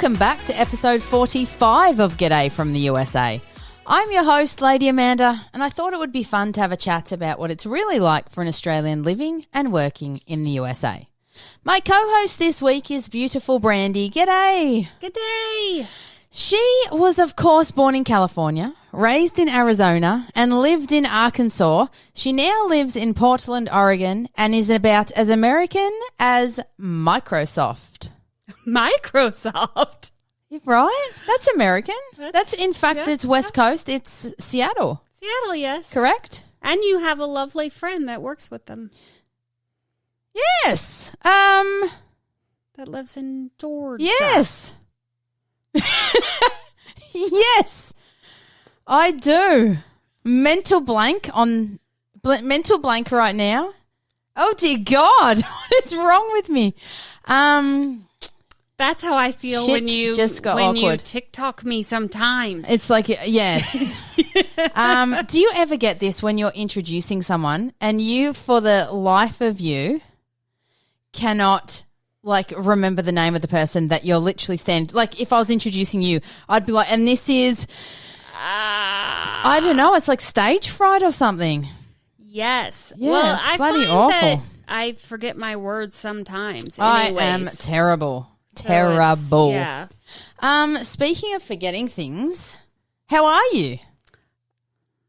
Welcome back to episode 45 of G'day from the USA. I'm your host, Lady Amanda, and I thought it would be fun to have a chat about what it's really like for an Australian living and working in the USA. My co-host this week is beautiful Brandie. G'day. G'day. She was, of course, born in California, raised in Arizona, and lived in Arkansas. She now lives in Portland, Oregon, and is about as American as Microsoft. Microsoft. Right? That's American. It's West Coast. It's Seattle. Seattle, yes. Correct? And you have a lovely friend that works with them. Yes. That lives in Georgia. Yes. Yes, I do. Mental blank right now. Oh dear God, what is wrong with me? That's how I feel when you TikTok me sometimes. It's like, yes. Do you ever get this when you're introducing someone and you, for the life of you, cannot remember the name of the person that you're literally like if I was introducing you, I'd be like, and this is, I don't know, it's like stage fright or something. Yes. Yeah, well, it's I bloody find awful. that I forget my words sometimes. I Anyways. am terrible. Terrible. Yeah. Speaking of forgetting things, how are you?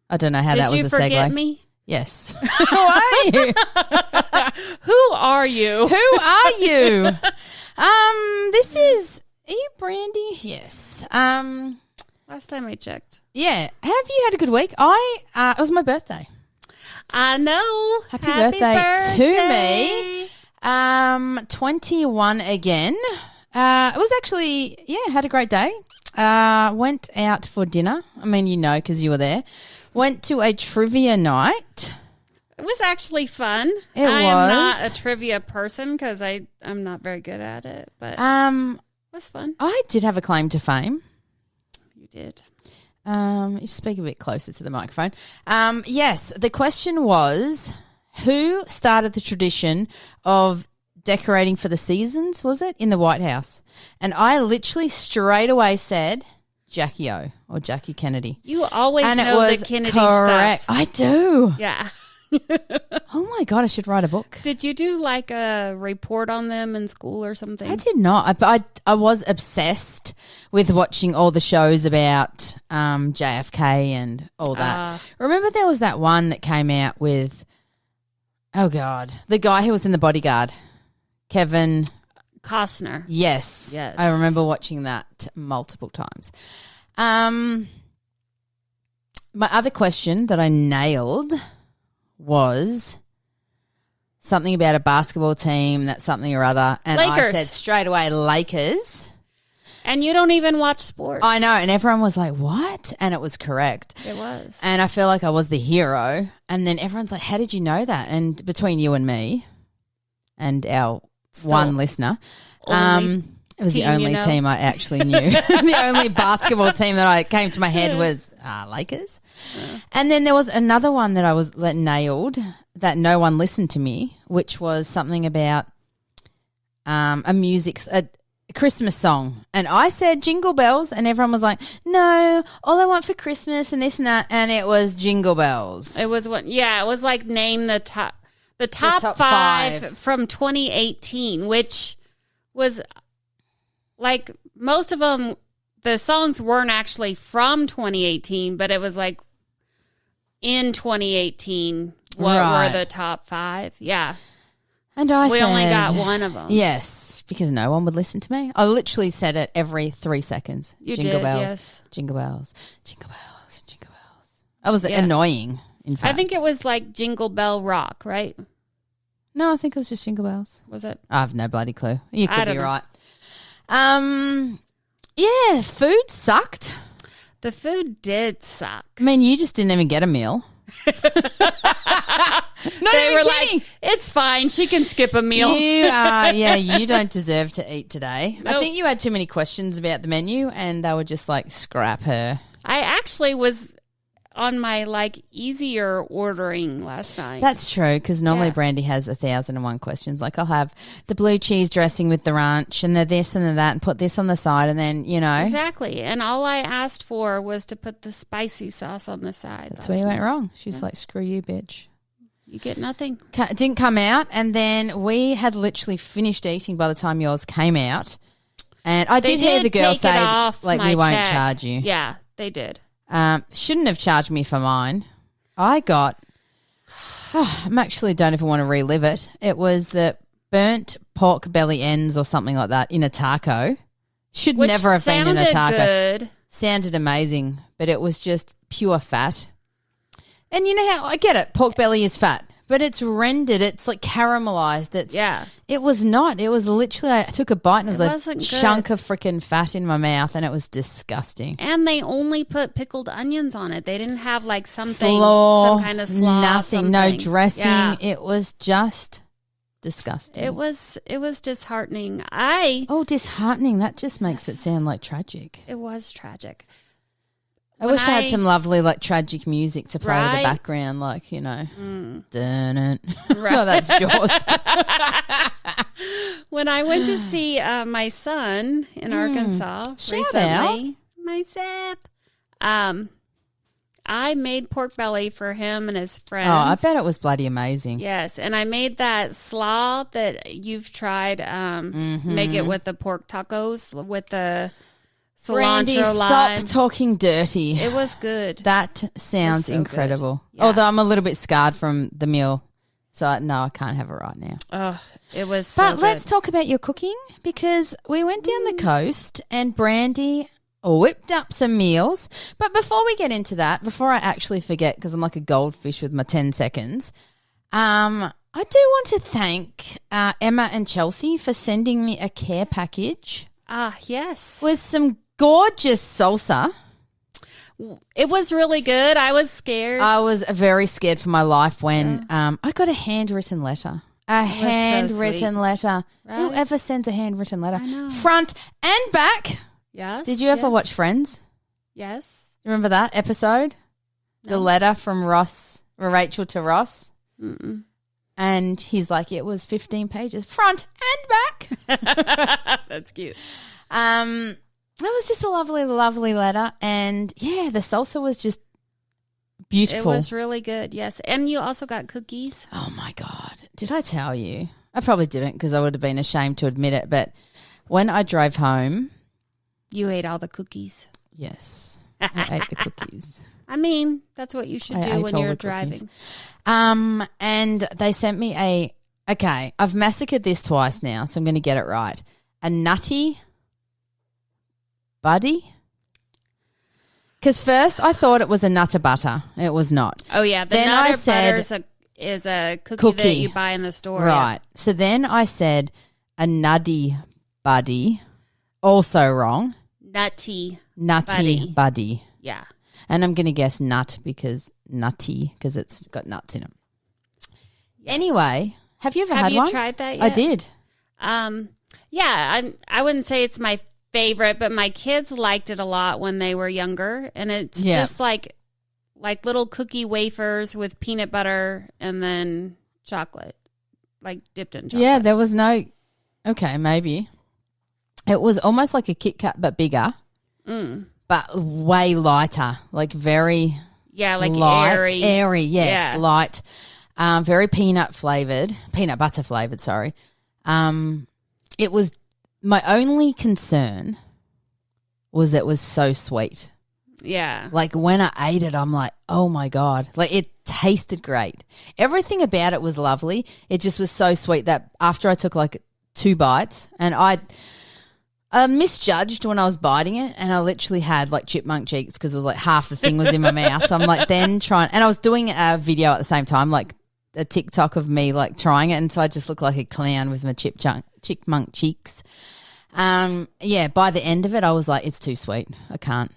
I don't know how that was a segue. Did you forget me? Yes. How are you? Who are you? Who are you? Are you Brandie? Yes. Last time I checked. Yeah. Have you had a good week? It was my birthday. I know. Happy birthday to me. 21 again. It was actually, had a great day. Went out for dinner. I mean, you know, because you were there. Went to a trivia night. It was actually fun. I am not a trivia person because I'm not very good at it, but it was fun. I did have a claim to fame. You did. You speak a bit closer to the microphone. Yes, the question was, who started the tradition of decorating for the seasons, was it, in the White House? And I literally straight away said Jackie O or Jackie Kennedy. You always and know it was the Kennedy correct. stuff. I do. Yeah. Oh, my God, I should write a book. Did you do like a report on them in school or something? I did not. I was obsessed with watching all the shows about JFK and all that. Remember there was that one that came out with, oh, God, the guy who was in The Bodyguard, Kevin Costner. Yes. Yes. I remember watching that multiple times. My other question that I nailed was something about a basketball team, that's something or other. And Lakers. I said straight away Lakers. And you don't even watch sports. I know. And everyone was like, what? And it was correct. It was. And I feel like I was the hero. And then everyone's like, how did you know that? And between you and me and our one listener, it was the only team I actually knew. The only basketball team that came to my head was Lakers. Yeah. And then there was another one that nailed that no one listened to me, which was something about a Christmas song. And I said Jingle Bells, and everyone was like, no, all I want for Christmas and this and that. And it was Jingle Bells. It was it was like name the top five from 2018, which was like most of them, the songs weren't actually from 2018, but it was like in 2018, what were the top five? Yeah. And we only got one of them. Yes, because no one would listen to me. I literally said it every 3 seconds. Jingle bells, yes. Jingle bells, jingle bells, jingle bells. That was annoying, in fact. I think it was like Jingle Bell Rock, right? No, I think it was just Jingle Bells. Was it? I have no bloody clue. You could be right. Yeah, food sucked. The food did suck. I mean, you just didn't even get a meal. They were kidding. Like, it's fine. She can skip a meal. You don't deserve to eat today. Nope. I think you had too many questions about the menu and they were just like, scrap her. I actually was on my like easier ordering last night. That's true, because normally Brandie has 1,001 questions. Like, I'll have the blue cheese dressing with the ranch and the this and the that and put this on the side, and then, you know. Exactly. And all I asked for was to put the spicy sauce on the side. That's where you went wrong. She's like, screw you, bitch. You get nothing. It didn't come out, and then we had literally finished eating by the time yours came out. And I did hear the girl say, like, we won't charge you. Yeah, they did. Shouldn't have charged me for mine. I got, I'm actually don't even want to relive it. It was the burnt pork belly ends or something like that in a taco. Should never have been in a taco. Good. Sounded amazing, but it was just pure fat. And you know how, I get it, pork belly is fat, but it's rendered, it's like caramelized. It was not. It was literally, I took a bite and it was a chunk of freaking fat in my mouth, and it was disgusting. And they only put pickled onions on it. They didn't have like some kind of slaw. Nothing, no dressing. Yeah. It was just disgusting. It was disheartening. Disheartening. That just makes it sound like tragic. It was tragic. I wish I had some lovely, like, tragic music to play in the background, like, you know. Dun it. No, that's Jaws. When I went to see my son in Arkansas recently, my Seth, I made pork belly for him and his friends. Oh, I bet it was bloody amazing. Yes, and I made that slaw that you've tried. Make it with the pork tacos with the cilantro, Brandie, stop talking dirty. It was good. That sounds incredible. Yeah. Although I'm a little bit scarred from the meal, so no, I can't have it right now. Oh, it was so good. But let's talk about your cooking, because we went down the coast and Brandie whipped up some meals. But before we get into that, before I actually forget, because I'm like a goldfish with my 10 seconds, I do want to thank Emma and Chelsea for sending me a care package. Yes. With some gorgeous salsa. It was really good. I was scared. I was very scared for my life when I got a handwritten letter. A handwritten letter. Right? Whoever sends a handwritten letter? I know. Front and back. Yes. Did you ever watch Friends? Yes. Remember that episode? No. The letter from Rachel to Ross? Mm-mm. And he's like, it was 15 pages, front and back. That's cute. It was just a lovely, lovely letter. And, yeah, the salsa was just beautiful. It was really good, yes. And you also got cookies. Oh, my God. Did I tell you? I probably didn't, because I would have been ashamed to admit it. But when I drove home. You ate all the cookies. Yes. I ate the cookies. I mean, that's what you should do when you're driving. And they sent me I've massacred this twice now, so I'm going to get it right. A nutty buddy. Because first I thought it was a nutter butter. It was not. Oh, yeah. The nutter butter is a cookie that you buy in the store. Right. Yeah. So then I said a nutty buddy. Also wrong. Nutty buddy. Yeah. And I'm going to guess nut because it's got nuts in it. Yeah. Anyway, have you ever had one? Have you tried that yet? I did. Yeah, I wouldn't say it's my favorite, but my kids liked it a lot when they were younger. And it's just like little cookie wafers with peanut butter and then chocolate, like dipped in chocolate. Yeah, there was okay, maybe. It was almost like a Kit Kat but bigger. But way lighter, like very light, airy, yes, light, very peanut butter flavored. Sorry, it was my only concern was it was so sweet. Yeah, like when I ate it, I'm like, oh my God, like it tasted great. Everything about it was lovely. It just was so sweet that after I took like 2 bites, and I misjudged when I was biting it, and I literally had like chipmunk cheeks because it was like half the thing was in my mouth. So I'm like and I was doing a video at the same time, like a TikTok of me like trying it, and so I just looked like a clown with my chipmunk cheeks. By the end of it, I was like, it's too sweet. I can't.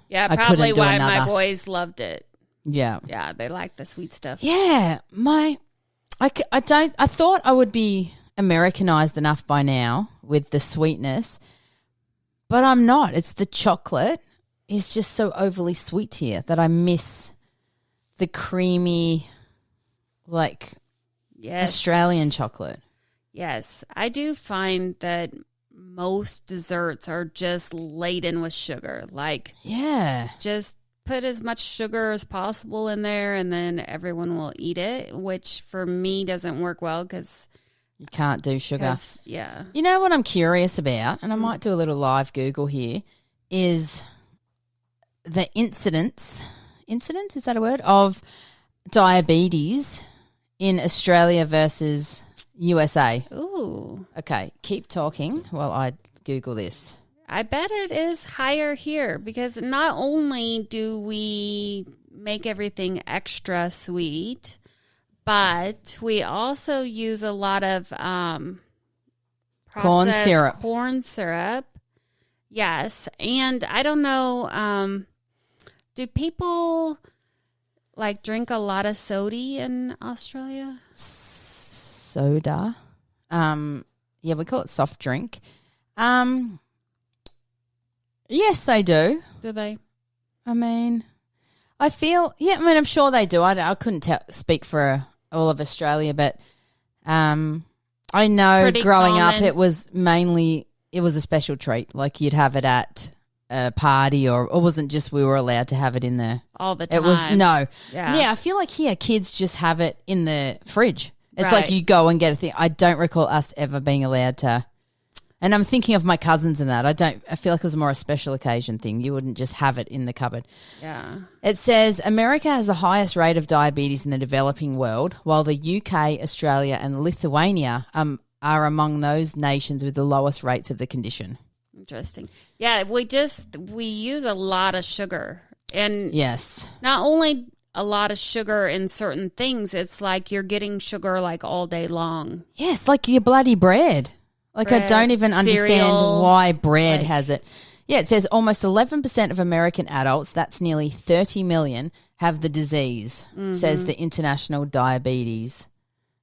Yeah, probably why my boys loved it. Yeah. Yeah, they like the sweet stuff. Yeah, I thought I would be Americanized enough by now with the sweetness, but I'm not. It's the chocolate is just so overly sweet here that I miss the creamy, like, Australian chocolate. Yes. I do find that most desserts are just laden with sugar. Like, just put as much sugar as possible in there and then everyone will eat it, which for me doesn't work well because you can't do sugar. Yeah. You know what I'm curious about, and I might do a little live Google here, is the incidence, is that a word, of diabetes in Australia versus USA. Ooh. Okay, keep talking while I Google this. I bet it is higher here because not only do we make everything extra sweet, but we also use a lot of corn syrup. Corn syrup. Yes. And I don't know, do people like drink a lot of soda in Australia? Soda. Yeah, we call it soft drink. Yes, they do. Do they? I mean, I'm sure they do. I couldn't speak for all of Australia, but I know pretty growing common. up it was a special treat. Like you'd have it at a party or it wasn't just we were allowed to have it in there. All the time. It was, no. Yeah, I feel like here kids just have it in the fridge. It's right. like you go and get a thing. I don't recall us ever being allowed to. And I'm thinking of my cousins and that. I feel like it was more a special occasion thing. You wouldn't just have it in the cupboard. Yeah. It says America has the highest rate of diabetes in the developing world, while the UK, Australia and Lithuania are among those nations with the lowest rates of the condition. Interesting. Yeah, we use a lot of sugar. And yes. Not only a lot of sugar in certain things, it's like you're getting sugar like all day long. Yes, like your bloody bread. Like I don't even understand why bread has it. Yeah, it says almost 11% of American adults, that's nearly 30 million, have the disease, says the International Diabetes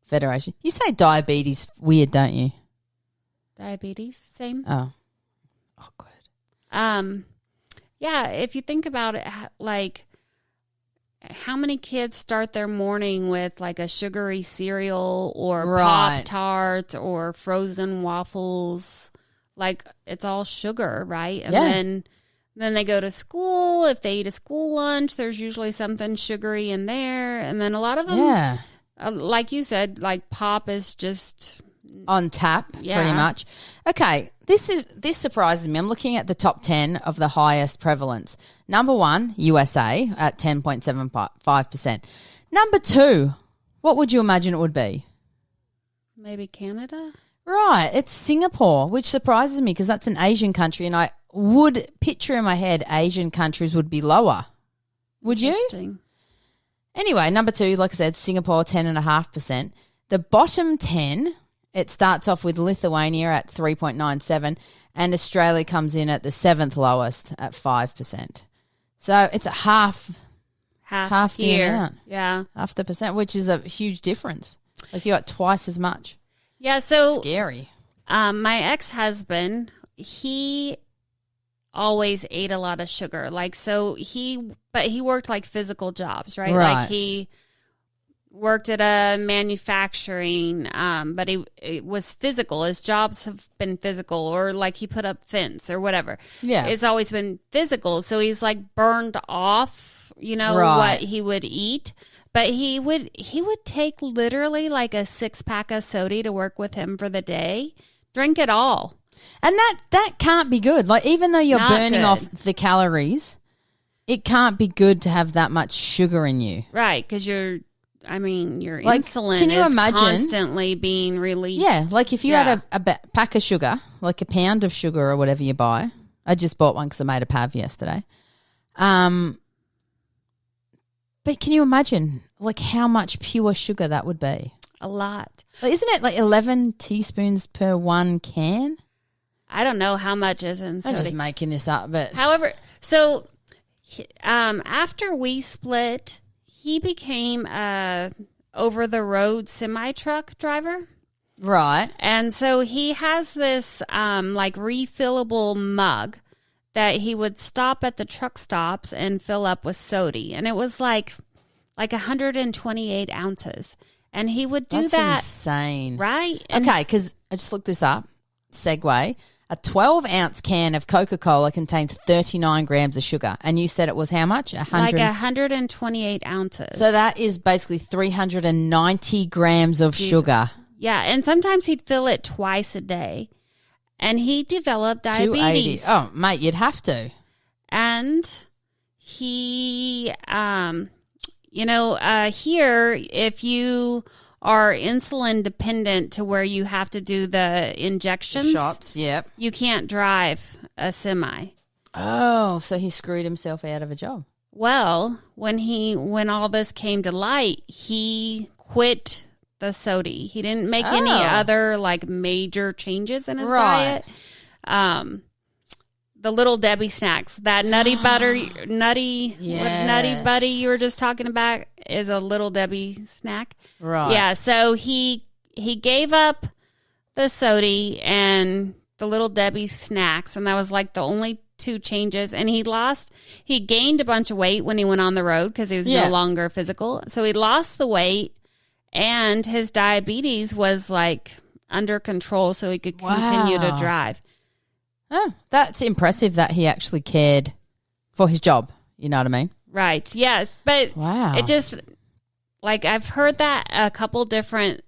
Federation. You say diabetes weird, don't you? Diabetes, same. Oh, awkward. Yeah, if you think about it, like how many kids start their morning with like a sugary cereal or Pop-Tarts or frozen waffles? Like it's all sugar, right? And then they go to school. If they eat a school lunch, there's usually something sugary in there. And then a lot of them, like you said, like pop is just on tap, pretty much. Okay, this surprises me. I'm looking at the top 10 of the highest prevalence. Number 1, USA at 10.75%. Number 2, what would you imagine it would be? Maybe Canada? Right, it's Singapore, which surprises me because that's an Asian country and I would picture in my head Asian countries would be lower. Would you? Anyway, number 2, like I said, Singapore, 10.5%. The bottom 10, it starts off with Lithuania at 3.97 and Australia comes in at the 7th lowest at 5%. So it's a half the amount. Yeah. Half the percent, which is a huge difference. Like you got twice as much. Yeah, so scary. My ex-husband, he always ate a lot of sugar. Like but he worked like physical jobs, right? Like he worked at a manufacturing, but it was physical. His jobs have been physical, or like he put up fence or whatever. Yeah. It's always been physical. So he's like burned off, what he would eat. But he would take literally like a 6-pack of soda to work with him for the day. Drink it all. And that can't be good. Like even though you're burning off the calories, it can't be good to have that much sugar in you. Right, because your insulin is constantly being released. Yeah, like if you had a pack of sugar, like a pound of sugar or whatever you buy. I just bought one because I made a PAV yesterday. But can you imagine like how much pure sugar that would be? A lot. Like, isn't it like 11 teaspoons per one can? I don't know how much is in soda. I'm just making this up. But however, so after we split, he became a over-the-road semi-truck driver. Right. And so he has this like refillable mug that he would stop at the truck stops and fill up with soda. And it was like 128 ounces. And he would do that. That's insane. Right? And okay, because I just looked this up. Segue. A 12-ounce can of Coca-Cola contains 39 grams of sugar. And you said it was how much? 128 ounces. So that is basically 390 grams of sugar. Yeah, and sometimes he'd fill it twice a day. And he developed diabetes. 280. Oh, mate, you'd have to. And he, here, if you are insulin dependent to where you have to do the injections. Shots, yep. You can't drive a semi. Oh, so he screwed himself out of a job. Well, when all this came to light, he quit the soda. He didn't make any other major changes in his diet. The Little Debbie snacks, that nutty buddy you were just talking about is a Little Debbie snack. Right. Yeah, so he gave up the soda and the Little Debbie snacks, and that was the only two changes. And he gained a bunch of weight when he went on the road because he was no longer physical. So he lost the weight, and his diabetes was under control so he could continue to drive. Oh, that's impressive that he actually cared for his job. You know what I mean? Right. Yes. But it just, I've heard that a couple different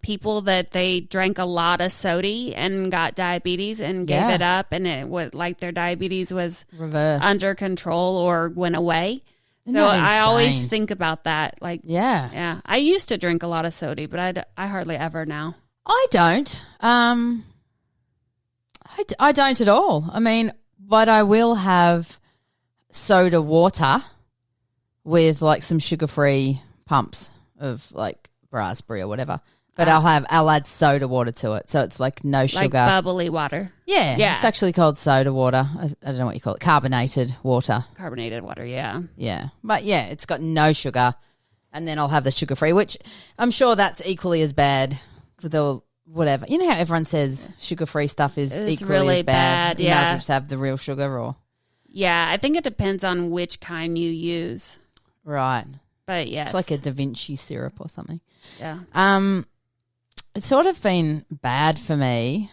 people that they drank a lot of soda and got diabetes and gave it up, and it was their diabetes was reversed, under control, or went away. So I always think about that. Yeah. I used to drink a lot of soda, but I hardly ever now. I don't. I don't at all. I mean, but I will have soda water with some sugar-free pumps of raspberry or whatever. But I'll add soda water to it, so it's no sugar, bubbly water. Yeah, it's actually called soda water. I don't know what you call it, carbonated water. Carbonated water, yeah. Yeah, but it's got no sugar, and then I'll have the sugar-free, which I'm sure that's equally as bad for the. Whatever. You know how everyone says sugar-free stuff is equally really as bad? Yeah. You might as well just have the real sugar or... Yeah, I think it depends on which kind you use. Right. But yes. It's like a Da Vinci syrup or something. Yeah. It's sort of been bad for me.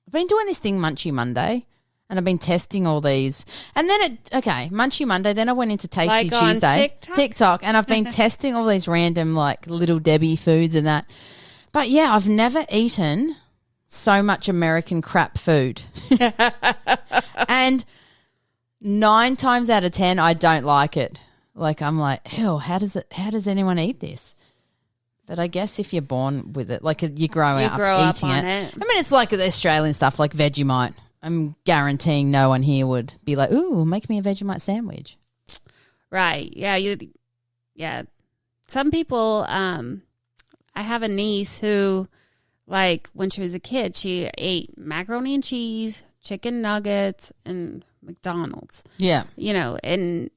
I've been doing this thing Munchie Monday, and I've been testing all these. And then Munchie Monday, then I went into Tasty Tuesday. On TikTok, and I've been testing all these random Little Debbie foods and that. But, yeah, I've never eaten so much American crap food. And 9 times out of 10, I don't like it. I'm ew, how does anyone eat this? But I guess if you're born with it, you grow up eating it. I mean, it's like the Australian stuff, like Vegemite. I'm guaranteeing no one here would be ooh, make me a Vegemite sandwich. Right. Yeah. Some people... I have a niece who, when she was a kid, she ate macaroni and cheese, chicken nuggets, and McDonald's. Yeah. And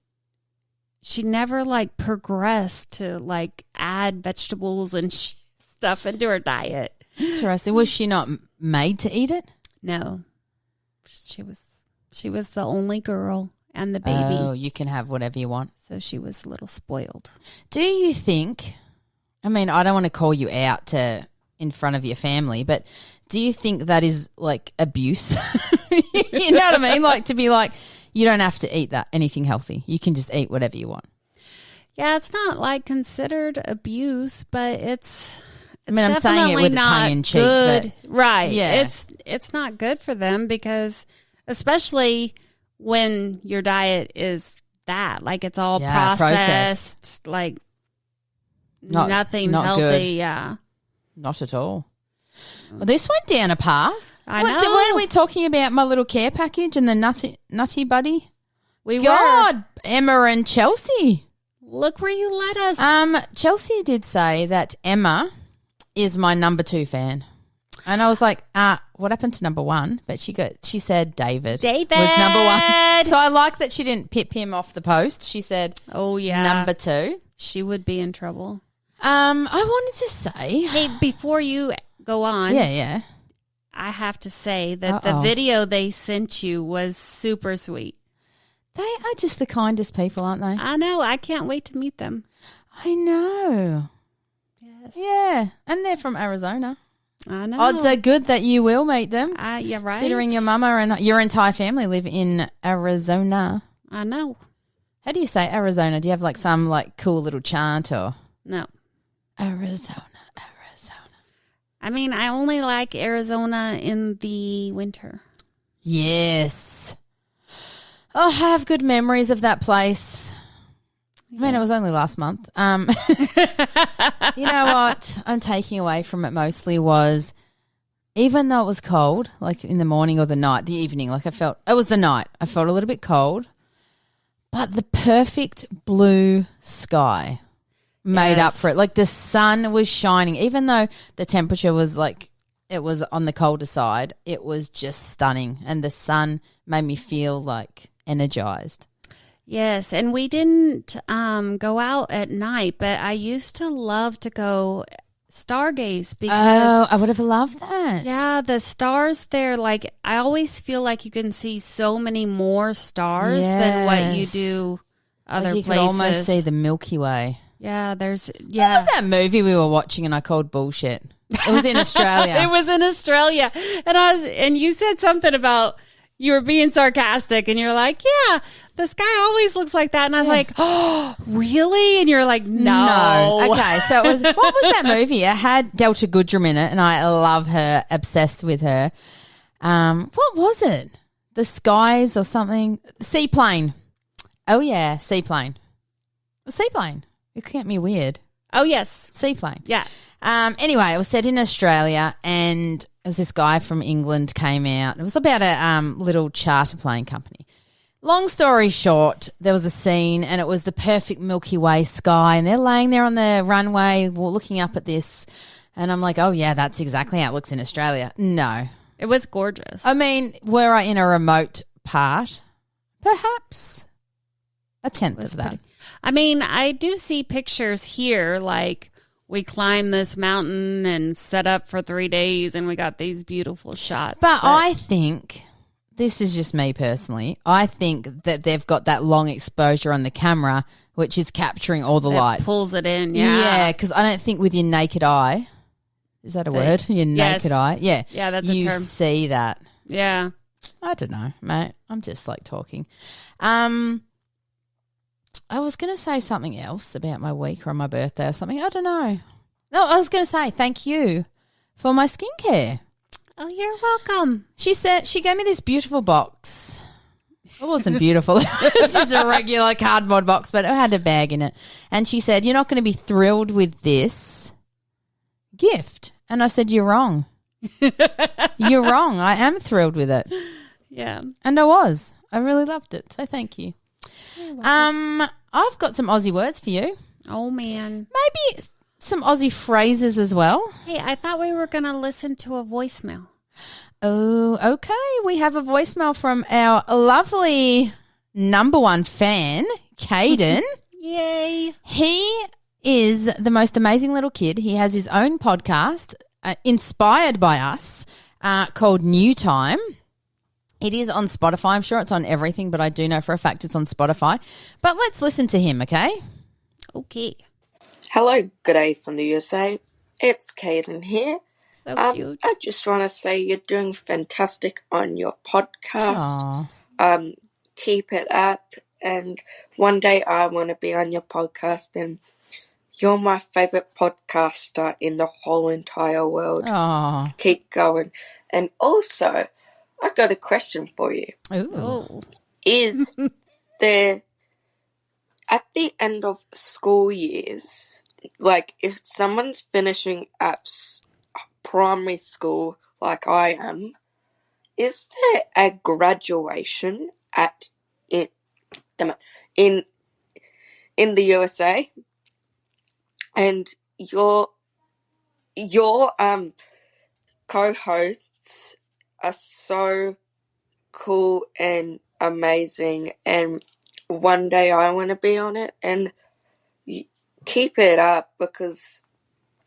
she never, progressed to, add vegetables and stuff into her diet. Interesting. Was she not made to eat it? No. She was the only girl and the baby. Oh, you can have whatever you want. So she was a little spoiled. Do you think... I mean, I don't want to call you out in front of your family, but do you think that is abuse? You know what I mean? To be you don't have to eat anything healthy. You can just eat whatever you want. Yeah, it's not considered abuse, but it's I'm saying it with a tongue in cheek. Good. Right. Yeah. It's not good for them because especially when your diet is that, it's all processed. Nothing healthy, good. Yeah. Not at all. Well, this went down a path. I know. Weren't we talking about my little care package and the nutty buddy? We were. Emma and Chelsea. Look where you led us. Chelsea did say that Emma is my number 2 fan. And I was like, what happened to number 1? But she said David was number 1. So I like that she didn't pip him off the post. She said, oh, yeah, number 2. She would be in trouble. I wanted to say... Hey, before you go on. Yeah. I have to say that the video they sent you was super sweet. They are just the kindest people, aren't they? I know. I can't wait to meet them. I know. Yes. Yeah. And they're from Arizona. I know. Odds are good that you will meet them. Yeah, right. Considering your mama and your entire family live in Arizona. I know. How do you say Arizona? Do you have like some like cool little chant or? No. Arizona. I mean, I only like Arizona in the winter. Yes. Oh, I have good memories of that place. Yeah. I mean, it was only last month. You know what I'm taking away from it mostly was, even though it was cold, like in the morning or the night, the evening, like it was the night. I felt a little bit cold, but the perfect blue sky made up for it. Like the sun was shining, even though the temperature was like, it was on the colder side, it was just stunning. And the sun made me feel like energized. Yes, and we didn't go out at night, but I used to love to go stargaze because I would have loved that. Yeah, the stars there, like I always feel like you can see so many more stars than what you do other you places. You could almost see the Milky Way. Yeah, What was that movie we were watching and I called bullshit? It was in Australia. It was in Australia. And you said something about you were being sarcastic and you're like, yeah, the sky always looks like that. And I was like, oh, really? And you're like, no. Okay, so it was, what was that movie? It had Delta Goodrem in it and I love her, obsessed with her. What was it? The Skies or something? Seaplane. Oh, yeah, Seaplane. Seaplane. It can't be weird. Oh, yes. Seaplane. Yeah. Anyway, it was set in Australia and it was this guy from England came out. It was about a little charter plane company. Long story short, there was a scene and it was the perfect Milky Way sky and they're laying there on the runway looking up at this and I'm like, oh, yeah, that's exactly how it looks in Australia. No. It was gorgeous. I mean, were I in a remote part? Perhaps a tenth of that. I mean, I do see pictures here like we climbed this mountain and set up for 3 days and we got these beautiful shots. But I think, this is just me personally, I think that they've got that long exposure on the camera which is capturing all the light. Pulls it in, yeah. Yeah, because I don't think with your naked eye, is that a word? Your naked eye? Yeah. Yeah, that's a term. You see that. Yeah. I don't know, mate. I'm just like talking. I was going to say something else about my week or my birthday or something. I don't know. No, I was going to say thank you for my skincare. Oh, you're welcome. She gave me this beautiful box. It wasn't beautiful. It was just a regular cardboard box, but it had a bag in it. And she said, you're not going to be thrilled with this gift. And I said, you're wrong. You're wrong. I am thrilled with it. Yeah. And I was. I really loved it. So thank you. I've got some Aussie words for you. Oh, man. Maybe some Aussie phrases as well. Hey, I thought we were going to listen to a voicemail. Oh, okay. We have a voicemail from our lovely number one fan, Caden. Yay. He is the most amazing little kid. He has his own podcast inspired by us called New Time. It is on Spotify. I'm sure it's on everything, but I do know for a fact it's on Spotify. But let's listen to him, okay? Okay. Hello, good day from the USA. It's Caden here. So cute. I just want to say you're doing fantastic on your podcast. Aww. Keep it up. And one day I want to be on your podcast, and you're my favorite podcaster in the whole entire world. Aww. Keep going. And also, I got a question for you. Ooh. Is there, at the end of school years, like if someone's finishing up primary school like I am, is there a graduation in the USA? And your co-hosts are so cool and amazing, and one day I want to be on it, and keep it up because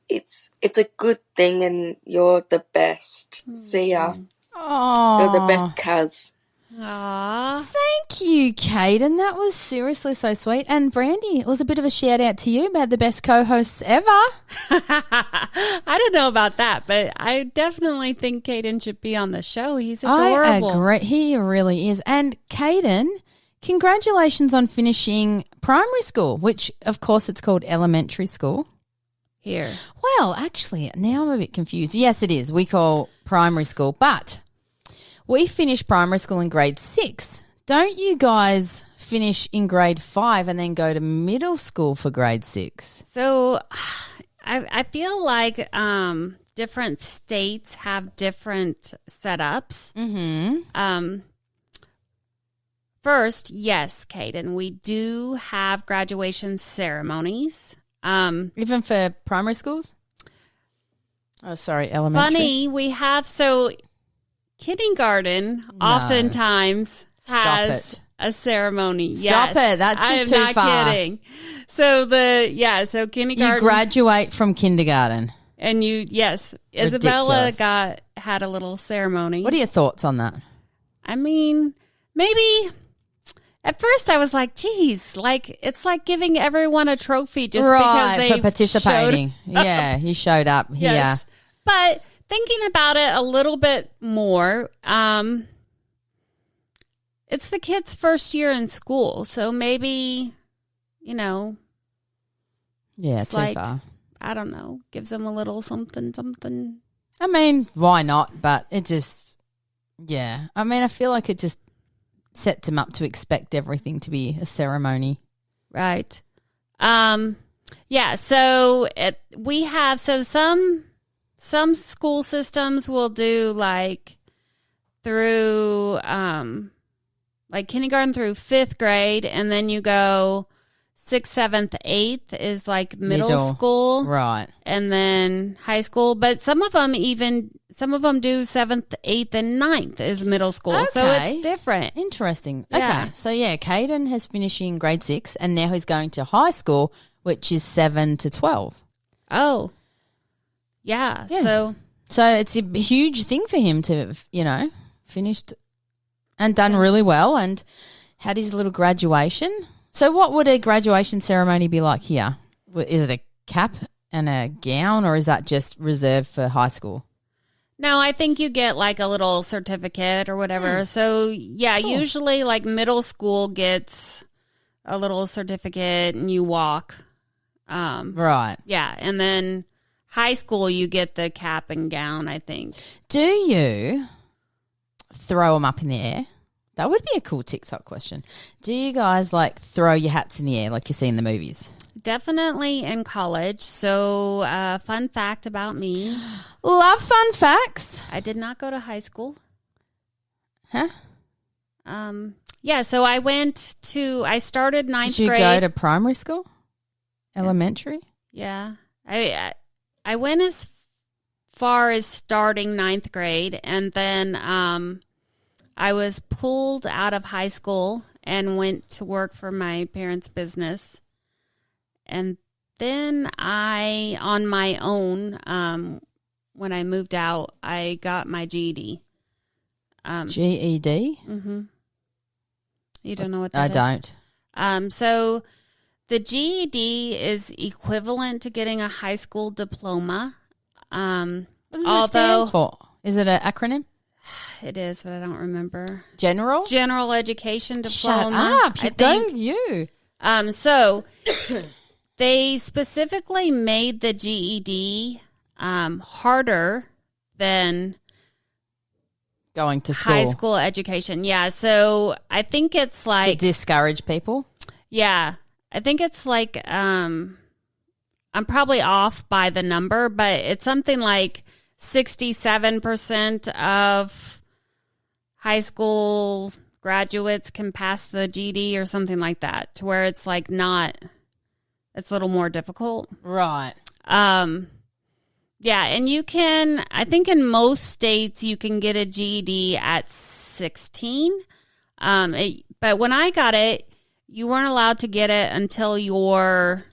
it's a good thing, and you're the best. See ya. Oh, You're the best, Kaz. Aww. Thank you, Caden. That was seriously so sweet. And Brandie, it was a bit of a shout out to you about the best co-hosts ever. I don't know about that, but I definitely think Caden should be on the show. He's adorable. I agree. He really is. And Caden, congratulations on finishing primary school, which, of course, it's called elementary school. Here. Well, actually, now I'm a bit confused. Yes, it is. We call primary school, but we finish primary school in grade 6. Don't you guys finish in grade 5 and then go to middle school for grade 6? So I feel like different states have different setups. Mm-hmm. First, yes, Caden, we do have graduation ceremonies. Even for primary schools? Oh, sorry, elementary. Funny, we have, so kindergarten oftentimes has a ceremony. Stop it. That's just too far. I'm not kidding. So so kindergarten. You graduate from kindergarten. And Isabella had a little ceremony. What are your thoughts on that? I mean, maybe at first I was like, geez, like it's like giving everyone a trophy just because they for participating. Yeah, you showed up here. Yes. But thinking about it a little bit more, it's the kid's first year in school, so maybe, Yeah, it's too far. I don't know, gives them a little something. I mean, why not? But it just, I mean, I feel like it just sets them up to expect everything to be a ceremony. Right. So we have, some school systems will do like through like kindergarten through 5th grade, and then you go 6th, 7th, 8th is like middle school, right? And then high school. But some of them do 7th, 8th, and 9th is middle school. Okay. So it's different. Interesting. Yeah. Okay, so Caden has finishing grade 6, and now he's going to high school, which is 7 to 12. Oh, yeah. So it's a huge thing for him to have, finished and done really well and had his little graduation. So what would a graduation ceremony be like here? Is it a cap and a gown, or is that just reserved for high school? No, I think you get like a little certificate or whatever. So, cool. Usually like middle school gets a little certificate and you walk. Right. Yeah, and then high school you get the cap and gown, I think. Do you throw them up in the air? That would be a cool TikTok question. Do you guys like throw your hats in the air like you see in the movies? Definitely in college. So, fun fact about me. Love fun facts. I did not go to high school. Huh? So I started 9th grade. Did you go to primary school? Elementary? Yeah. I went as far as starting 9th grade, and then I was pulled out of high school and went to work for my parents' business. And then on my own, when I moved out, I got my GED. GED? Mm-hmm. You don't know what that is? I don't. So the GED is equivalent to getting a high school diploma. What does it stand for? Is it an acronym? It is, but I don't remember. General education diploma. Shut up! You. So they specifically made the GED harder than going to school. High school education. Yeah. So I think it's like to discourage people. Yeah, I think it's like I'm probably off by the number, but it's something like 67% of high school graduates can pass the GED or something like that, to where it's like it's a little more difficult. Right. Yeah, and you can, I think in most states you can get a GED at 16. But when I got it, you weren't allowed to get it until you're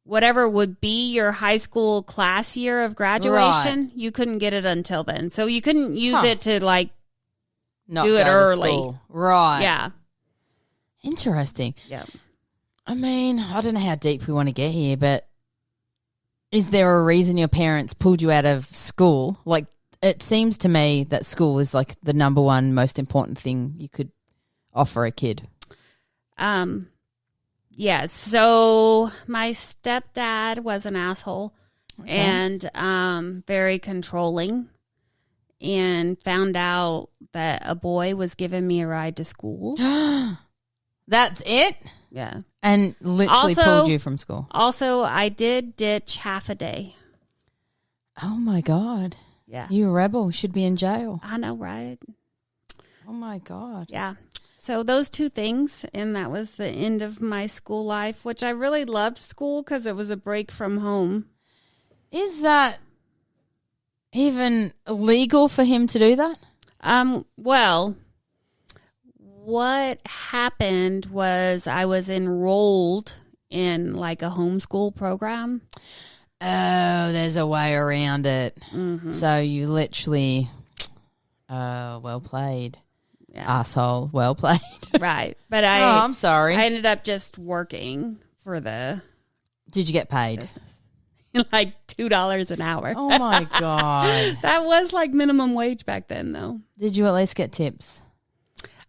whatever would be your high school class year of graduation, you couldn't get it until then. So you couldn't use it to like Not do it go to early. school. Right. Yeah. Interesting. Yeah. I mean, I don't know how deep we want to get here, but is there a reason your parents pulled you out of school? Like, it seems to me that school is like the number one most important thing you could offer a kid. Yeah. So my stepdad was an asshole and very controlling, and found out that a boy was giving me a ride to school. That's it? Yeah. And literally pulled you from school. Also, I did ditch half a day. Oh, my God. Yeah. You a rebel. Should be in jail. I know, right? Oh, my God. Yeah. So those two things, and that was the end of my school life, which I really loved school because it was a break from home. Is that even legal for him to do that? Well, what happened was I was enrolled in like a homeschool program. Oh, there's a way around it. Mm-hmm. So you literally, well played. Yeah. Asshole, well played. Right. But I'm sorry. I ended up just working for the Did you get paid? business. Like $2 an hour. Oh, my God. That was like minimum wage back then, though. Did you at least get tips?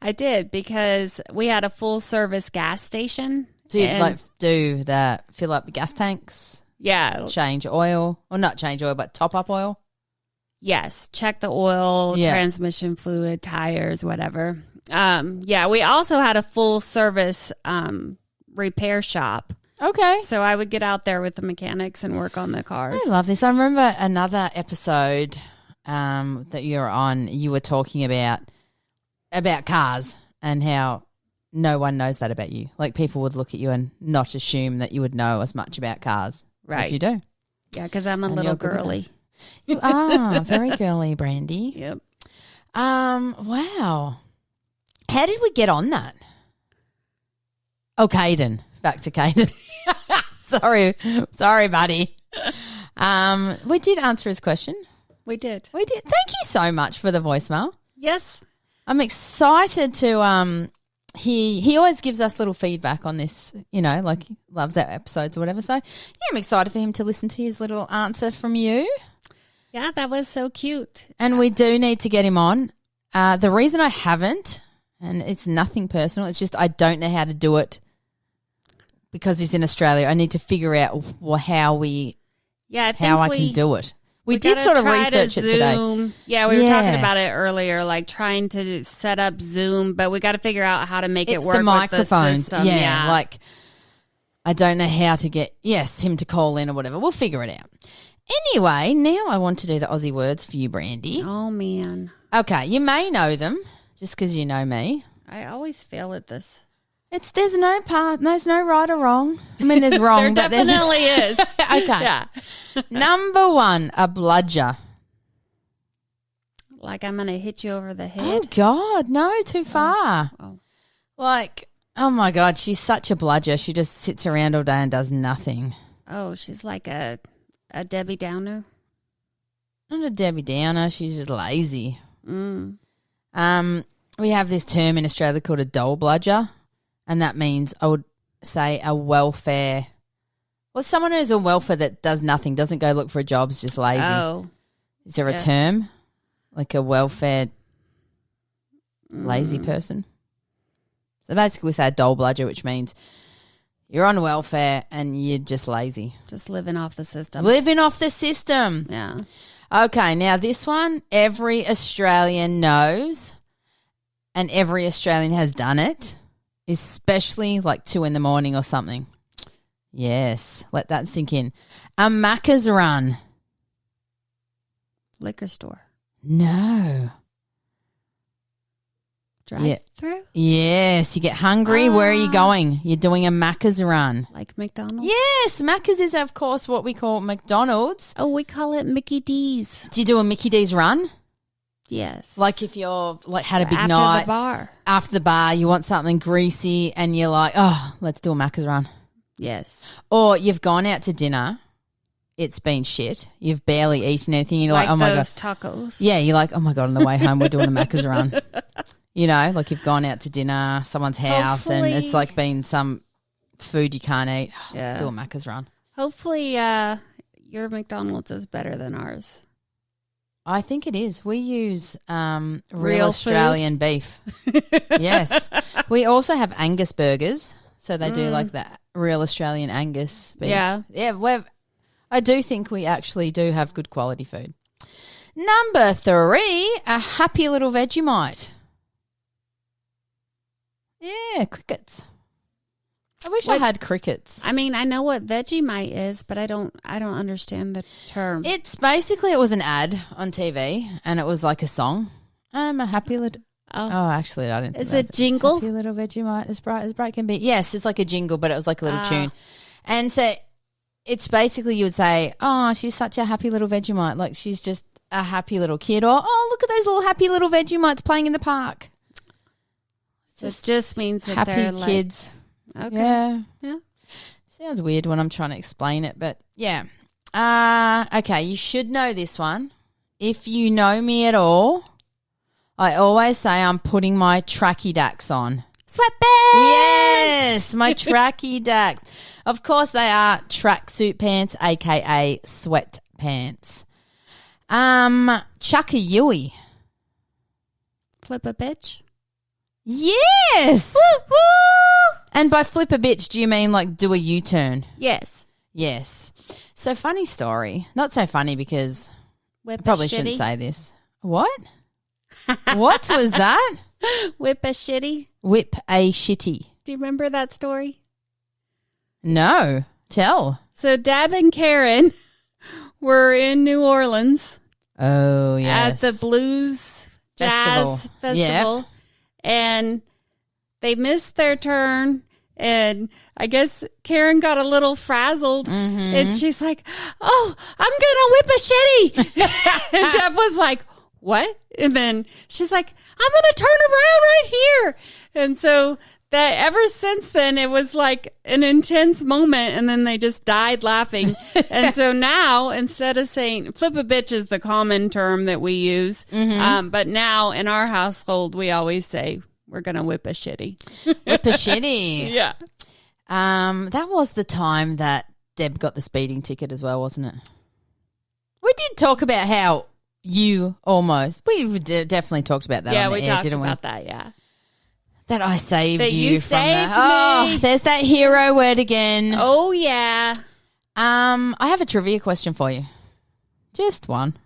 I did, because we had a full service gas station. Do you do that, fill up gas tanks? Yeah. Change oil? Or not change oil, but top up oil? Yes. Check the oil, transmission fluid, tires, whatever. Yeah. We also had a full service repair shop. Okay. So I would get out there with the mechanics and work on the cars. I love this. I remember another episode that you were on, you were talking about cars and how no one knows that about you. Like, people would look at you and not assume that you would know as much about cars as you do. Yeah, because I'm a little girly. You are very girly, Brandie. Yep. Wow. How did we get on that? Oh, Caden. Back to Caden. Sorry, buddy. We did answer his question. We did. Thank you so much for the voicemail. Yes. I'm excited to he always gives us little feedback on this, you know, like he loves our episodes or whatever. So, yeah, I'm excited for him to listen to his little answer from you. Yeah, that was so cute. And we do need to get him on. The reason I haven't, and it's nothing personal, it's just I don't know how to do it because he's in Australia. I need to figure out how I can do it. We did sort of research it today. Yeah, we were talking about it earlier, like trying to set up Zoom, but we got to figure out how to make it work the microphones. with the system. Yeah, like I don't know how to get him to call in or whatever. We'll figure it out. Anyway, now I want to do the Aussie words for you, Brandie. Oh, man. Okay, you may know them just because you know me. I always fail at this. There's no right or wrong. I mean, there's wrong, there but definitely is. Okay. Yeah. Number one, a bludger. Like I'm going to hit you over the head? Oh, God, no, too far. Oh. Like, oh, my God, she's such a bludger. She just sits around all day and does nothing. Oh, she's like a Debbie Downer? Not a Debbie Downer. She's just lazy. Mm. We have this term in Australia called a dole bludger. And that means, I would say, a welfare. Well, someone who's on welfare that does nothing, doesn't go look for a job, is just lazy. Oh. Is there a term? Like a welfare lazy person? So basically we say a dole bludger, which means you're on welfare and you're just lazy. Just living off the system. Living off the system. Yeah. Okay, now this one, every Australian knows and every Australian has done it. Especially like 2 a.m. or something. Yes, let that sink in. A Macca's run. Liquor store. No. Drive through? Yes, you get hungry. Where are you going? You're doing a Macca's run. Like McDonald's? Yes, Macca's is, of course, what we call McDonald's. Oh, we call it Mickey D's. Do you do a Mickey D's run? Yes. Like if you're like had a big after night. The bar. After the bar, you want something greasy and you're like, oh, let's do a Macca's run. Yes. Or you've gone out to dinner, it's been shit. You've barely eaten anything. You're like, oh my God. Tacos. Yeah, you're like, oh my God, on the way home we're doing a Macca's run. You know, like you've gone out to dinner, someone's house, and it's like been some food you can't eat. Oh, let's do a Macca's run. Hopefully your McDonald's is better than ours. I think it is. We use real Australian beef. Yes. We also have Angus burgers. So they do like that real Australian Angus beef. Yeah. Yeah, I do think we actually do have good quality food. Number 3, a happy little Vegemite. Yeah, crickets. I wish I had crickets. I mean, I know what Vegemite is, but I don't understand the term. It's basically, it was an ad on TV, and it was like a song. I'm a happy little. Oh, actually, I didn't. Is it jingle? Happy little Vegemite, as bright can be. Yes, it's like a jingle, but it was like a little tune. And so it's basically, you would say, oh, she's such a happy little Vegemite, like she's just a happy little kid, or oh, look at those little happy little Vegemites playing in the park. So it just means that happy they're kids. Okay. Yeah. Sounds weird when I'm trying to explain it, but yeah. Okay, you should know this one. If you know me at all, I always say I'm putting my tracky dacks on. Sweatpants! Yes, my tracky dacks. Of course they are tracksuit pants, a.k.a. sweatpants. Chuck a Yui. Flip a bitch? Yes! Woo, woo! And by flip a bitch, do you mean like do a U-turn? Yes. Yes. So funny story. Not so funny because Whip I probably shouldn't say this. What? What was that? Whip a shitty. Whip a shitty. Do you remember that story? No. Tell. So Dab and Karen were in New Orleans. Oh, yes. At the Blues Jazz Festival. Yep. And they missed their turn, and I guess Karen got a little frazzled, and she's like, oh, I'm going to whip a shitty. And Deb was like, what? And then she's like, I'm going to turn around right here. And so that ever since then, it was like an intense moment, and then they just died laughing. And so now, instead of saying, flip a bitch is the common term that we use, but now in our household, we always say, we're going to whip a shitty. Whip a shitty. Yeah. That was the time that Deb got the speeding ticket as well, wasn't it? We did talk about how you we definitely talked about that on the air, didn't we? Yeah, we talked about that, yeah. That I saved that you from saved me. Oh, there's that hero word again. Oh, yeah. I have a trivia question for you. Just one.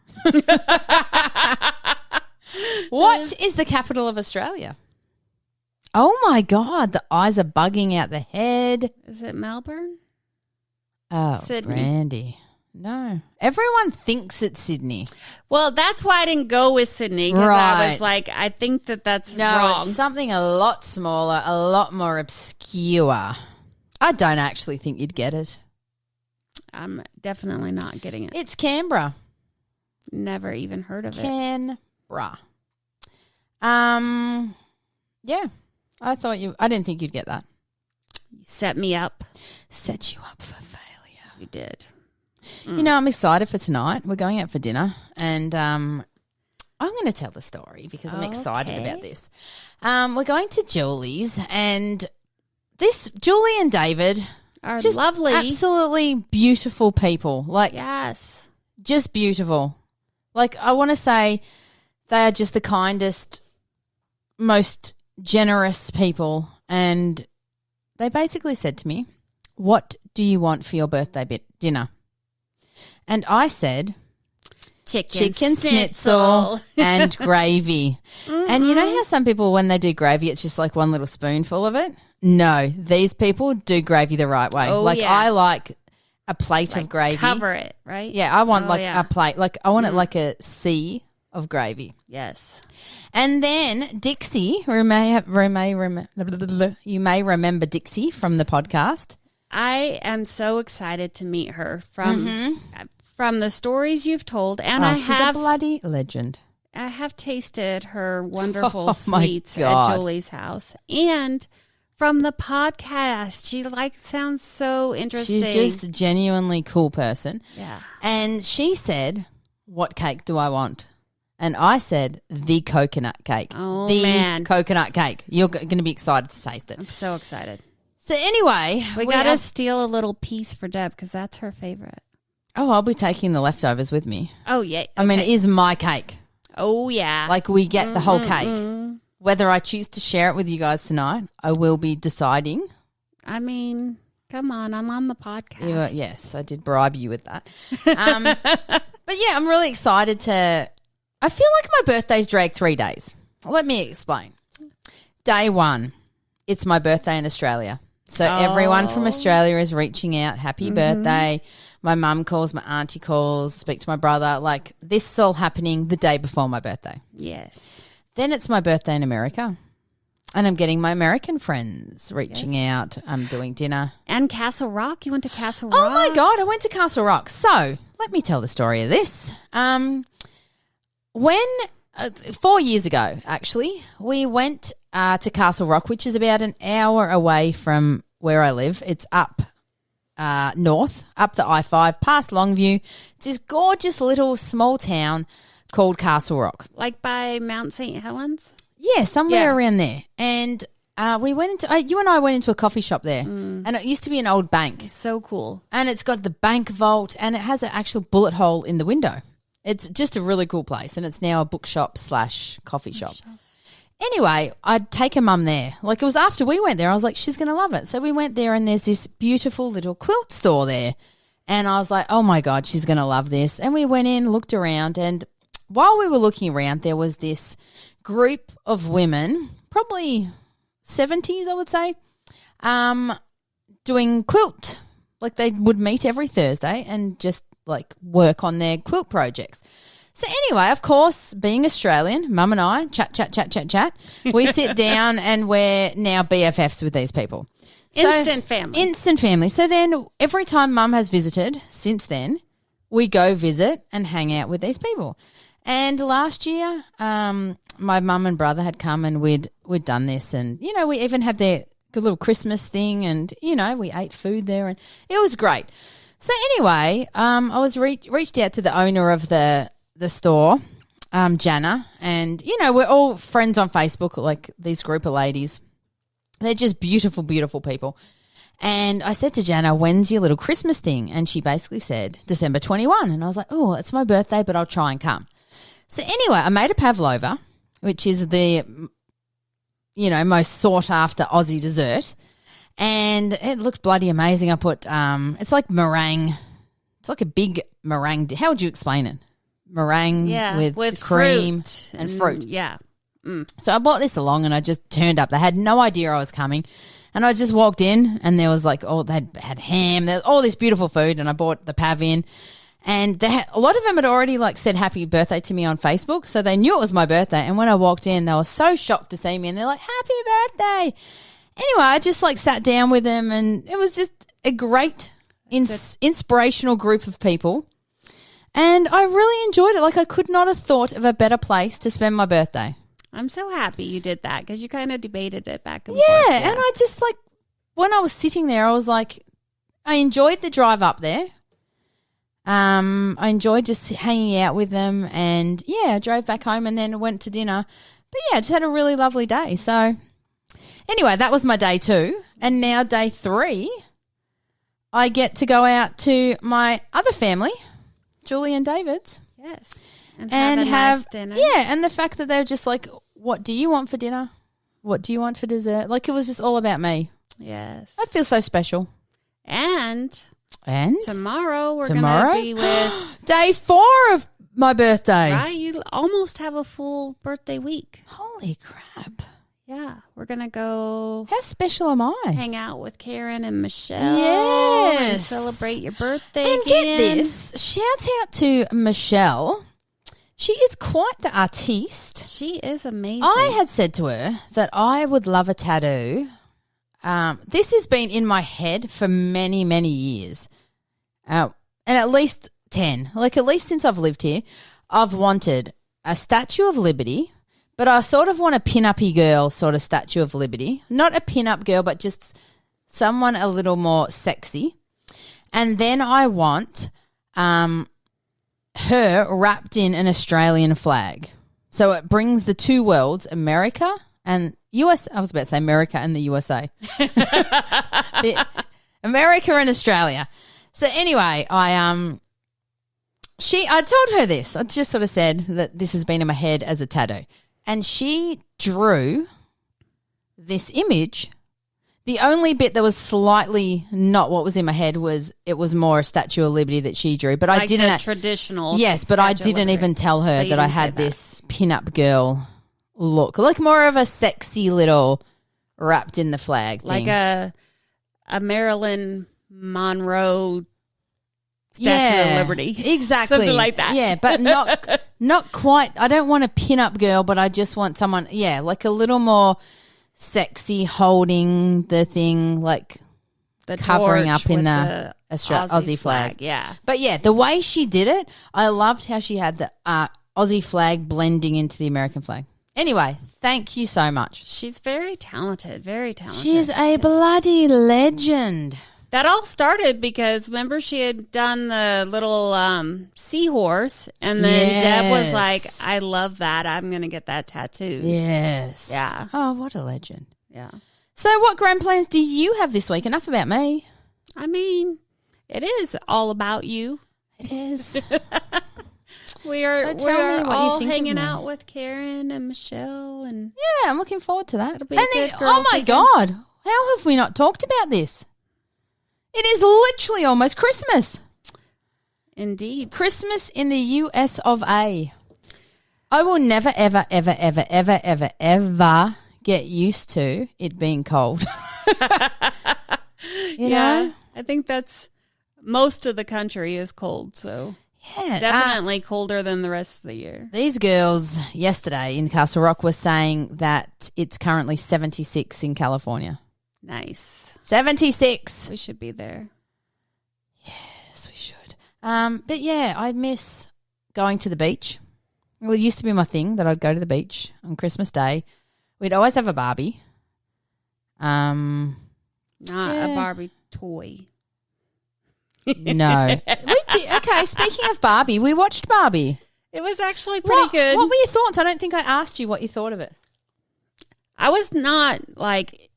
What is the capital of Australia? Oh, my God. The eyes are bugging out the head. Is it Melbourne? Oh, Sydney. Brandie. No. Everyone thinks it's Sydney. Well, that's why I didn't go with Sydney, because I was like, I think that's wrong. It's something a lot smaller, a lot more obscure. I don't actually think you'd get it. I'm definitely not getting it. It's Canberra. Never even heard of it. Canberra. Yeah. I didn't think you'd get that. You set me up. Set you up for failure. You did. You know, I'm excited for tonight. We're going out for dinner, and I'm going to tell the story because I'm excited about this. We're going to Julie's, and Julie and David are just lovely, absolutely beautiful people. Like, yes, just beautiful. Like, I want to say they are just the kindest, most generous people, and they basically said to me, "What do you want for your birthday dinner?" And I said, chicken schnitzel and gravy. And you know how some people, when they do gravy, it's just like one little spoonful of it? No, these people do gravy the right way. I like a plate of gravy. Cover it, right? Yeah, I want a plate. Like I want it like a sea of gravy. Yes. And then Dixie, you may remember Dixie from the podcast. I am so excited to meet her from the stories you've told, and she's a bloody legend. I have tasted her wonderful sweets at Julie's house, and from the podcast. She sounds so interesting. She's just a genuinely cool person. Yeah. And she said, what cake do I want? And I said, the coconut cake. Oh, the coconut cake. You're going to be excited to taste it. I'm so excited. So anyway. We got to steal a little piece for Deb because that's her favorite. Oh, I'll be taking the leftovers with me. Oh, yeah. Okay. I mean, it is my cake. Oh, yeah. Like we get the whole cake. Whether I choose to share it with you guys tonight, I will be deciding. I mean, come on. I'm on the podcast. Yes, I did bribe you with that. But yeah, I'm really excited to... I feel like my birthday's dragged 3 days. Let me explain. Day one, it's my birthday in Australia. So everyone from Australia is reaching out, happy birthday. My mum calls, my auntie calls, speak to my brother. Like this is all happening the day before my birthday. Yes. Then it's my birthday in America. And I'm getting my American friends reaching out. I'm doing dinner. And Castle Rock. You went to Castle Rock? Oh, my God. I went to Castle Rock. So let me tell the story of this. When 4 years ago, actually, we went to Castle Rock, which is about an hour away from where I live. It's up north, up the I-5, past Longview. It's this gorgeous little small town called Castle Rock. Like by Mount St. Helens? Yeah, somewhere around there. And we went into you and I went into a coffee shop there, and it used to be an old bank. It's so cool. And it's got the bank vault, and it has an actual bullet hole in the window. It's just a really cool place, and it's now a bookshop / coffee shop. Anyway, I'd taken Mum there. Like, it was after we went there. I was like, she's going to love it. So we went there, and there's this beautiful little quilt store there. And I was like, oh, my God, she's going to love this. And we went in, looked around, and while we were looking around, there was this group of women, probably 70s, I would say, doing quilt. Like, they would meet every Thursday and just like work on their quilt projects. So anyway, of course, being Australian, Mum and I chat. We sit down and we're now BFFs with these people. Instant family. So then every time Mum has visited since then, we go visit and hang out with these people. And last year, my mum and brother had come and we'd done this, and you know, we even had their good little Christmas thing, and you know, we ate food there, and it was great. So anyway, I was reached out to the owner of the store, Jana, and you know, we're all friends on Facebook, like these group of ladies. They're just beautiful, beautiful people. And I said to Jana, when's your little Christmas thing? And she basically said December 21. And I was like, oh, it's my birthday, but I'll try and come. So anyway, I made a pavlova, which is the, you know, most sought after Aussie dessert. And it looked bloody amazing. I put, it's like meringue. It's like a big meringue. How would you explain it? Meringue with cream and fruit. Yeah. So I brought this along and I just turned up. They had no idea I was coming. And I just walked in and there was like, they had ham. There was all this beautiful food, and I bought the pav in. And a lot of them had already like said happy birthday to me on Facebook, so they knew it was my birthday. And when I walked in, they were so shocked to see me, and they're like, happy birthday. Anyway, I just like sat down with them, and it was just a great inspirational group of people. And I really enjoyed it. Like, I could not have thought of a better place to spend my birthday. I'm so happy you did that, because you kind of debated it back and forth. Yeah, and I just like, when I was sitting there, I was like, I enjoyed the drive up there. I enjoyed just hanging out with them, and yeah, I drove back home and then went to dinner. But yeah, just had a really lovely day. So anyway, that was my day 2. And now day 3, I get to go out to my other family, Julie and David's. Yes. And have a nice dinner. Yeah, and the fact that they were just like, what do you want for dinner? What do you want for dessert? Like, it was just all about me. Yes. I feel so special. And tomorrow we're going to be with day 4 of my birthday. Right? You almost have a full birthday week. Holy crap. Yeah. We're going to go. How special am I? Hang out with Karen and Michelle. Yes. And celebrate your birthday and again. Get this. Shout out to Michelle. She is quite the artiste. She is amazing. I had said to her that I would love a tattoo. This has been in my head for many, many years. And at least 10. Like, at least since I've lived here, I've wanted a Statue of Liberty, But I sort of want a pin-uppy girl sort of Statue of Liberty. Not a pin-up girl, but just someone a little more sexy. And then I want her wrapped in an Australian flag. So it brings the two worlds, America and US. I was about to say America and the USA. America and Australia. So anyway, I told her this. I just sort of said that this has been in my head as a tattoo. And she drew this image. The only bit that was slightly not what was in my head was it was more a Statue of Liberty that she drew. But like I didn't. The traditional. Yes, but I didn't even tell her that I had this pin-up girl look. Like more of a sexy little wrapped in the flag thing. Like a Marilyn Monroe Statue of Liberty. Exactly. Something like that. Yeah, but not quite. I don't want a pin-up girl, but I just want someone, like a little more sexy holding the thing, like the covering up in the Aussie flag. Yeah. But yeah, the way she did it, I loved how she had the Aussie flag blending into the American flag. Anyway, thank you so much. She's very talented, very talented. She's a bloody legend. That all started because, remember, she had done the little seahorse, and then Deb was like, I love that. I'm going to get that tattooed. Yes. Yeah. Oh, what a legend. Yeah. So what grand plans do you have this week? Enough about me. I mean, it is all about you. It is. We are all hanging out with Karen and Michelle. And yeah, I'm looking forward to that. It'll be a good oh, my God. How have we not talked about this? It is literally almost Christmas. Indeed. Christmas in the US of A. I will never, ever, ever, ever, ever, ever, ever get used to it being cold. you know? I think that's most of the country is cold, so yeah, definitely colder than the rest of the year. These girls yesterday in Castle Rock were saying that it's currently 76 in California. Nice. 76. We should be there. Yes, we should. But yeah, I miss going to the beach. Well, it used to be my thing that I'd go to the beach on Christmas Day. We'd always have a Barbie. Not a Barbie toy. No. We did. Okay, speaking of Barbie, we watched Barbie. It was actually pretty good. What were your thoughts? I don't think I asked you what you thought of it. I was not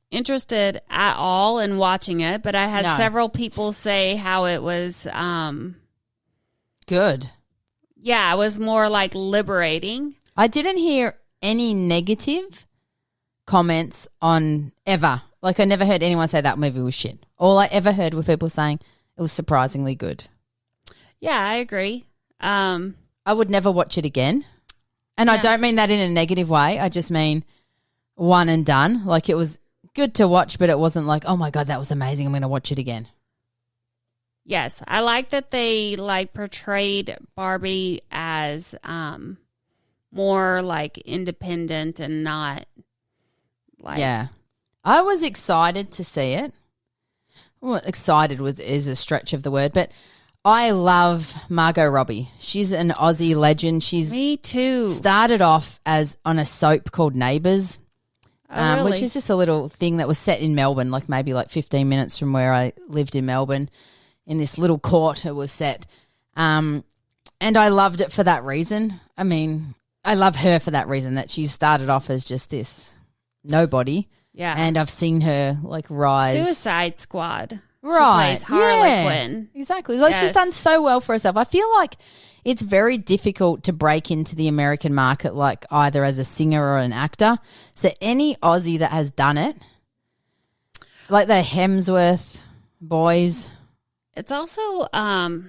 interested at all in watching it, but I had several people say how it was good. Yeah, it was more liberating. I didn't hear any negative comments on ever. I never heard anyone say that movie was shit. All I ever heard were people saying it was surprisingly good. Yeah, I agree. I would never watch it again. And I don't mean that in a negative way. I just mean one and done. It was good to watch, but it wasn't oh my God, that was amazing. I'm going to watch it again. Yes, I like that they portrayed Barbie as more independent and not Yeah. I was excited to see it. Well, excited is a stretch of the word, but I love Margot Robbie. She's an Aussie legend. Me too. Started off as on a soap called Neighbours. Really? Which is just a little thing that was set in Melbourne, maybe 15 minutes from where I lived in Melbourne. In this little court it was set. And I loved it for that reason. I mean, I love her for that reason, that she started off as just this nobody. Yeah. And I've seen her rise. Suicide Squad. Right. She plays Harley Quinn. Exactly. She's done so well for herself. I feel like it's very difficult to break into the American market either as a singer or an actor. So any Aussie that has done it, the Hemsworth boys. It's also I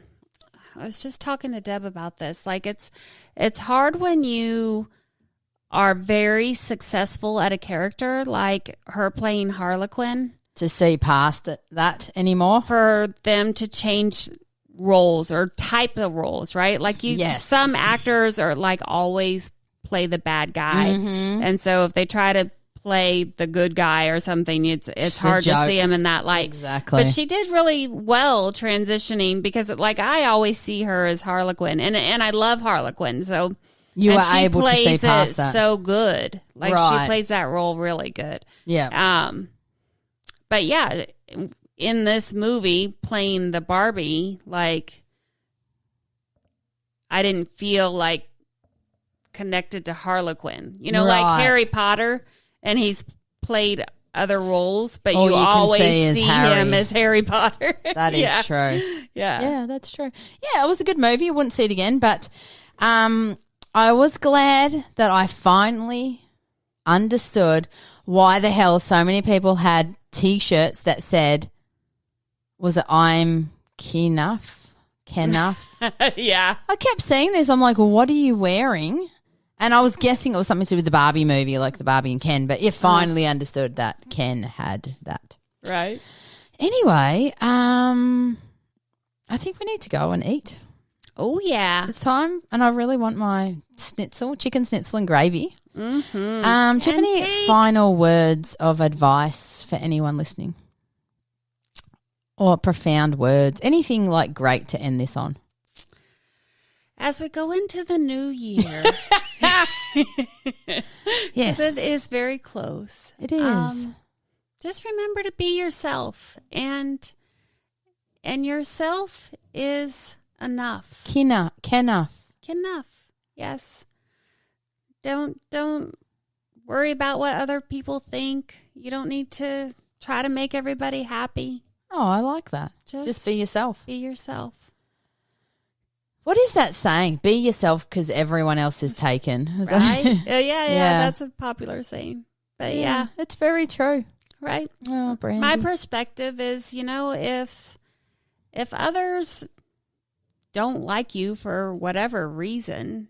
was just talking to Deb about this. It's hard when you are very successful at a character like her playing Harlequin. To see past that anymore. For them to change roles or type of roles, right? Some actors are always play the bad guy. Mm-hmm. And so if they try to play the good guy or something, it's hard to see him in that light. Exactly. But she did really well transitioning because I always see her as Harlequin and I love Harlequin. So You were able to see past that. So good. Like she plays that role really good. Yeah. But yeah, in this movie playing the Barbie, like I didn't feel like connected to Harlequin. You know, like Harry Potter, and he's played other roles, but you always see him as Harry Potter. That is true. Yeah, that's true. Yeah, it was a good movie. I wouldn't see it again, but I was glad that I finally understood why the hell so many people had T-shirts that said, was it I'm Kenuff? Yeah. I kept seeing this. I'm like, well, what are you wearing? And I was guessing it was something to do with the Barbie movie, like the Barbie and Ken, but you finally understood that Ken had that. Right. Anyway, I think we need to go and eat. Oh, yeah. It's time, and I really want my chicken schnitzel and gravy. Mm-hmm. Do you have any final words of advice for anyone listening? Or profound words? Anything like great to end this on? As we go into the new year. Yes. It is very close. It is. Just remember to be yourself, and yourself is enough. Enough. Yes. Don't worry about what other people think. You don't need to try to make everybody happy. Oh, I like that. Just be yourself. Be yourself. What is that saying? Be yourself because everyone else is taken. Right? Yeah. That's a popular saying. But yeah. It's very true. Right? Oh, Brandie. My perspective is, if others don't like you for whatever reason,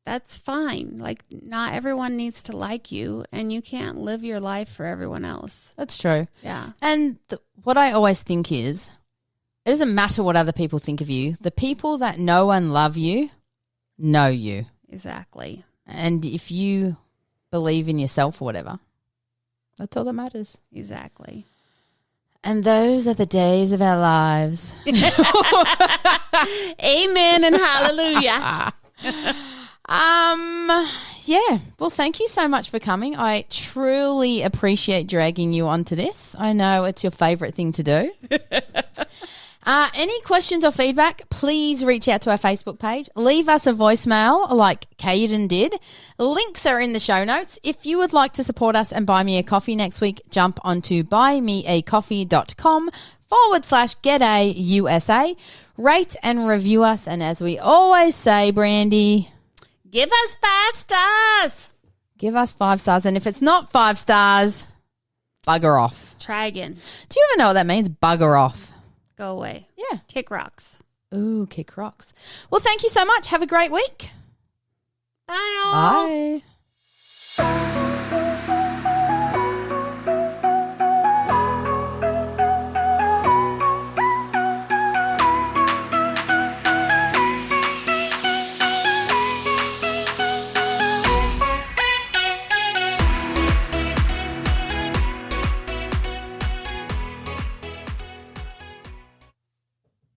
that's fine. Like, not everyone needs to like you, and you can't live your life for everyone else. That's true. Yeah. And what I always think is, it doesn't matter what other people think of you. The people that know and love you know you. Exactly. And if you believe in yourself or whatever, that's all that matters. Exactly. And those are the days of our lives. Amen and hallelujah. Yeah. Well, thank you so much for coming. I truly appreciate dragging you onto this. I know it's your favorite thing to do. Any questions or feedback, please reach out to our Facebook page. Leave us a voicemail like Caden did. Links are in the show notes. If you would like to support us and buy me a coffee next week, jump onto buymeacoffee.com/GetAUSA. Rate and review us. And as we always say, Brandie, give us 5 stars. Give us 5 stars. And if it's not 5 stars, bugger off. Try again. Do you even know what that means? Bugger off. Go away. Yeah. Kick rocks. Ooh, kick rocks. Well, thank you so much. Have a great week. Bye, all. Bye.